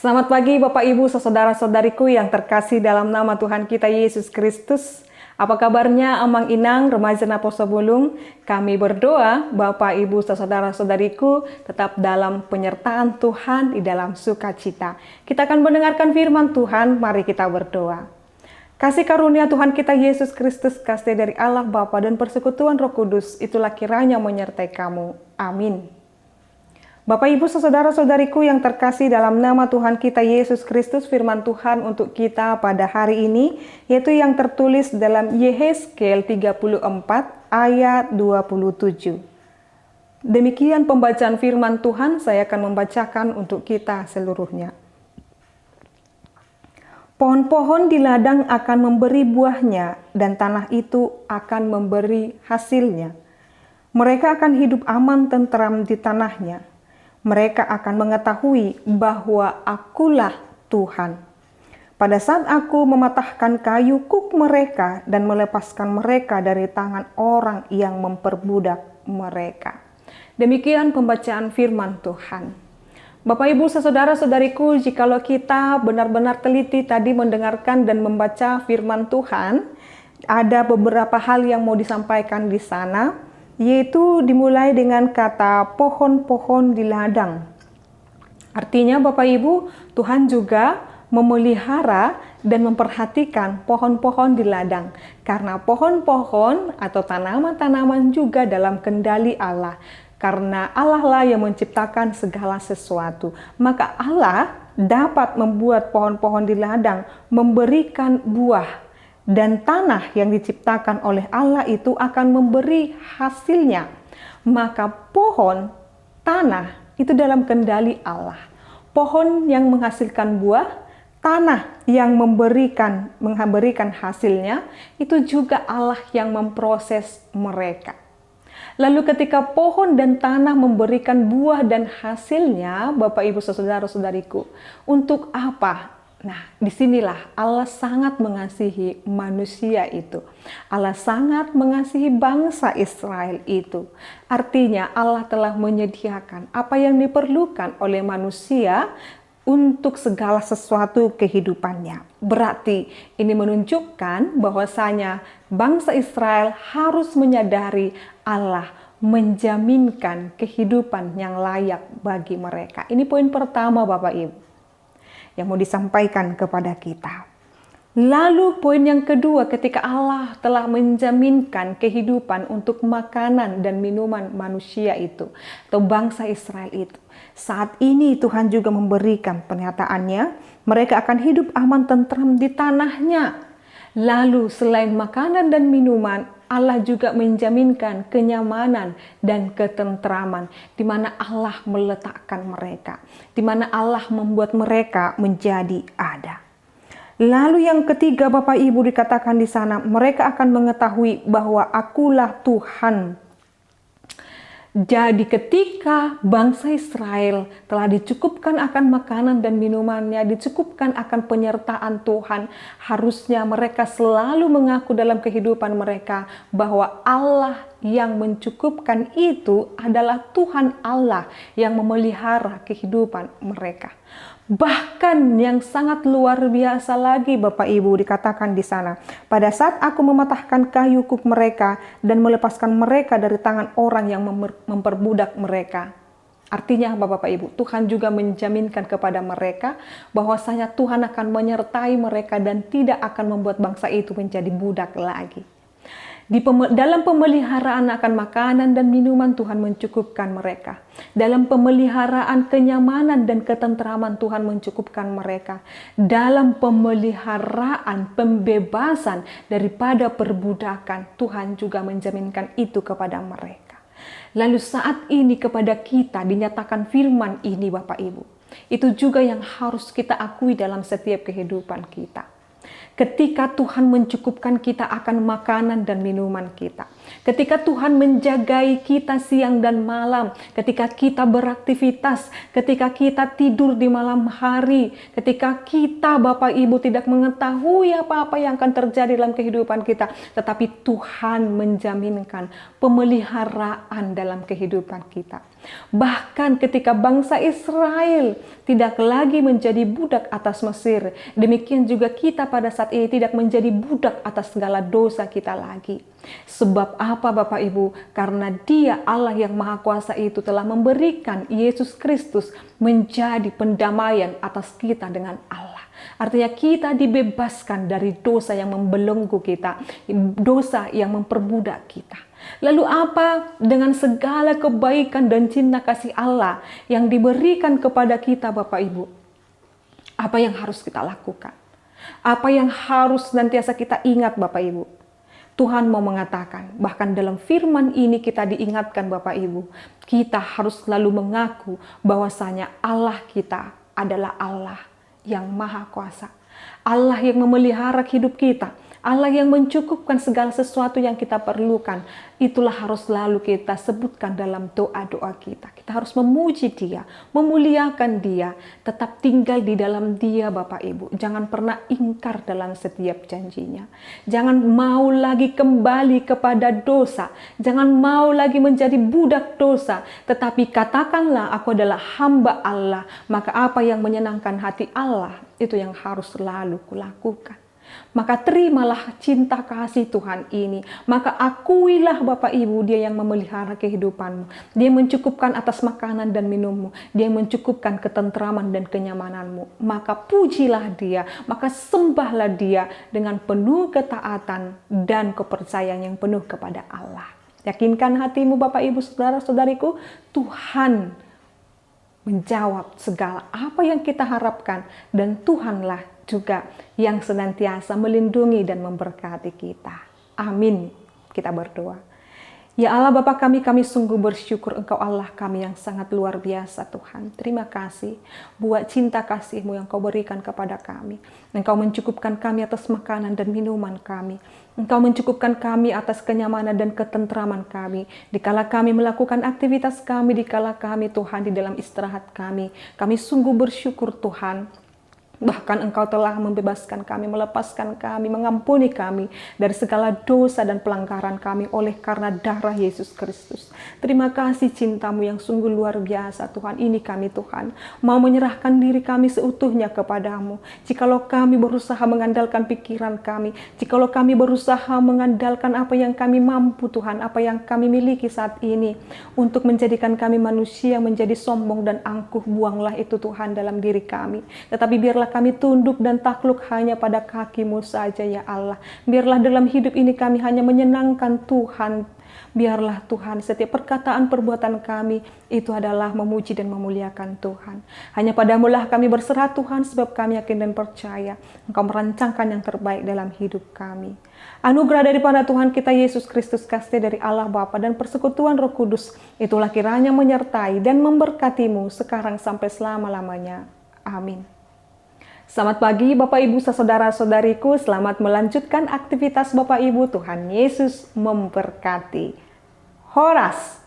Selamat pagi Bapak Ibu, saudara-saudariku yang terkasih dalam nama Tuhan kita Yesus Kristus. Apa kabarnya Amang Inang, remaja Naposo Bulung? Kami berdoa Bapak Ibu, saudara-saudariku tetap dalam penyertaan Tuhan di dalam sukacita. Kita akan mendengarkan firman Tuhan, mari kita berdoa. Kasih karunia Tuhan kita Yesus Kristus, kasih dari Allah Bapa dan persekutuan Roh Kudus, itulah kiranya menyertai kamu. Amin. Bapak Ibu saudara-saudariku yang terkasih dalam nama Tuhan kita Yesus Kristus, firman Tuhan untuk kita pada hari ini yaitu yang tertulis dalam Yehezkiel 34 ayat 27. Demikian pembacaan firman Tuhan, saya akan membacakan untuk kita seluruhnya. Pohon-pohon di ladang akan memberi buahnya dan tanah itu akan memberi hasilnya. Mereka akan hidup aman tentram di tanahnya. Mereka akan mengetahui bahwa akulah Tuhan. Pada saat aku mematahkan kayu kuk mereka dan melepaskan mereka dari tangan orang yang memperbudak mereka. Demikian pembacaan firman Tuhan. Bapak Ibu saudara-saudariku, jikalau kita benar-benar teliti tadi mendengarkan dan membaca firman Tuhan, ada beberapa hal yang mau disampaikan di sana, yaitu dimulai dengan kata pohon-pohon di ladang. Artinya Bapak Ibu, Tuhan juga memelihara dan memperhatikan pohon-pohon di ladang. Karena pohon-pohon atau tanaman-tanaman juga dalam kendali Allah. Karena Allah lah yang menciptakan segala sesuatu. Maka Allah dapat membuat pohon-pohon di ladang memberikan buah. Dan tanah yang diciptakan oleh Allah itu akan memberi hasilnya. Maka pohon, tanah itu dalam kendali Allah. Pohon yang menghasilkan buah, tanah yang memberikan hasilnya, itu juga Allah yang memproses mereka. Lalu ketika pohon dan tanah memberikan buah dan hasilnya, Bapak Ibu saudara-saudariku, untuk apa? Nah, disinilah Allah sangat mengasihi manusia itu. Allah sangat mengasihi bangsa Israel itu. Artinya Allah telah menyediakan apa yang diperlukan oleh manusia untuk segala sesuatu kehidupannya. Berarti ini menunjukkan bahwasanya bangsa Israel harus menyadari Allah menjaminkan kehidupan yang layak bagi mereka. Ini poin pertama Bapak Ibu yang mau disampaikan kepada kita. Lalu poin yang kedua, ketika Allah telah menjaminkan kehidupan untuk makanan dan minuman manusia itu, atau bangsa Israel itu. Saat ini Tuhan juga memberikan pernyataannya, mereka akan hidup aman tentram di tanahnya. Lalu selain makanan dan minuman, Allah juga menjaminkan kenyamanan dan ketentraman di mana Allah meletakkan mereka, di mana Allah membuat mereka menjadi ada. Lalu yang ketiga Bapak Ibu dikatakan di sana, mereka akan mengetahui bahwa akulah Tuhan. Jadi ketika bangsa Israel telah dicukupkan akan makanan dan minumannya, dicukupkan akan penyertaan Tuhan, harusnya mereka selalu mengaku dalam kehidupan mereka bahwa Allah yang mencukupkan itu adalah Tuhan Allah yang memelihara kehidupan mereka. Bahkan yang sangat luar biasa lagi Bapak Ibu dikatakan di sana, pada saat aku mematahkan kayu kuk mereka dan melepaskan mereka dari tangan orang yang memperbudak mereka. Artinya Bapak Ibu, Tuhan juga menjaminkan kepada mereka bahwasanya Tuhan akan menyertai mereka dan tidak akan membuat bangsa itu menjadi budak lagi. Dalam pemeliharaan akan makanan dan minuman Tuhan mencukupkan mereka. Dalam pemeliharaan kenyamanan dan ketentraman Tuhan mencukupkan mereka. Dalam pemeliharaan pembebasan daripada perbudakan Tuhan juga menjaminkan itu kepada mereka. Lalu saat ini kepada kita dinyatakan firman ini Bapak Ibu. Itu juga yang harus kita akui dalam setiap kehidupan kita. Ketika Tuhan mencukupkan kita akan makanan dan minuman kita. Ketika Tuhan menjagai kita siang dan malam, ketika kita beraktivitas, ketika kita tidur di malam hari, ketika kita Bapak Ibu tidak mengetahui apa-apa yang akan terjadi dalam kehidupan kita, tetapi Tuhan menjaminkan pemeliharaan dalam kehidupan kita. Bahkan ketika bangsa Israel tidak lagi menjadi budak atas Mesir, demikian juga kita pada saat ini tidak menjadi budak atas segala dosa kita lagi. Sebab apa Bapak Ibu? Karena Dia Allah yang Maha Kuasa itu telah memberikan Yesus Kristus menjadi pendamaian atas kita dengan Allah. Artinya kita dibebaskan dari dosa yang membelenggu kita, dosa yang memperbudak kita. Lalu apa dengan segala kebaikan dan cinta kasih Allah yang diberikan kepada kita Bapak Ibu? Apa yang harus kita lakukan? Apa yang harus senantiasa kita ingat Bapak Ibu? Tuhan mau mengatakan, bahkan dalam firman ini kita diingatkan Bapak Ibu, kita harus selalu mengaku bahwasanya Allah kita adalah Allah yang Maha Kuasa. Allah yang memelihara hidup kita. Allah yang mencukupkan segala sesuatu yang kita perlukan. Itulah harus selalu kita sebutkan dalam doa-doa kita. Kita harus memuji Dia, memuliakan Dia, tetap tinggal di dalam Dia Bapak Ibu. Jangan pernah ingkar dalam setiap janjinya. Jangan mau lagi kembali kepada dosa. Jangan mau lagi menjadi budak dosa. Tetapi katakanlah, aku adalah hamba Allah. Maka apa yang menyenangkan hati Allah, itu yang harus selalu kulakukan. Maka terimalah cinta kasih Tuhan ini. Maka akuilah Bapak Ibu, Dia yang memelihara kehidupanmu. Dia mencukupkan atas makanan dan minummu. Dia mencukupkan ketentraman dan kenyamananmu. Maka pujilah Dia, maka sembahlah Dia dengan penuh ketaatan dan kepercayaan yang penuh kepada Allah. Yakinkan hatimu Bapak Ibu, saudara-saudariku, Tuhan menjawab segala apa yang kita harapkan, dan Tuhanlah juga yang senantiasa melindungi dan memberkati kita. Amin. Kita berdoa. Ya Allah Bapa kami sungguh bersyukur Engkau Allah kami yang sangat luar biasa Tuhan. Terima kasih buat cinta kasih-Mu yang Kau berikan kepada kami. Engkau mencukupkan kami atas makanan dan minuman kami. Engkau mencukupkan kami atas kenyamanan dan ketentraman kami. Dikala kami melakukan aktivitas kami, dikala kami Tuhan di dalam istirahat kami. Kami sungguh bersyukur Tuhan. Bahkan Engkau telah membebaskan kami, melepaskan kami, mengampuni kami dari segala dosa dan pelanggaran kami oleh karena darah Yesus Kristus. Terima kasih cinta-Mu yang sungguh luar biasa Tuhan. Ini kami Tuhan mau menyerahkan diri kami seutuhnya kepadamu. Jikalau kami berusaha mengandalkan pikiran kami, jikalau kami berusaha mengandalkan apa yang kami mampu Tuhan, apa yang kami miliki saat ini untuk menjadikan kami manusia menjadi sombong dan angkuh, buanglah itu Tuhan dalam diri kami. Tetapi biarlah kami tunduk dan takluk hanya pada kaki-Mu saja ya Allah. Biarlah dalam hidup ini kami hanya menyenangkan Tuhan. Biarlah Tuhan setiap perkataan perbuatan kami itu adalah memuji dan memuliakan Tuhan. Hanya padamu lah kami berserah Tuhan, sebab kami yakin dan percaya Engkau merancangkan yang terbaik dalam hidup kami. Anugerah daripada Tuhan kita Yesus Kristus, kasih dari Allah Bapa dan persekutuan Roh Kudus, itulah kiranya menyertai dan memberkati-Mu sekarang sampai selama-lamanya. Amin. Selamat pagi Bapak Ibu saudara-saudariku, selamat melanjutkan aktivitas Bapak Ibu. Tuhan Yesus memberkati. Horas.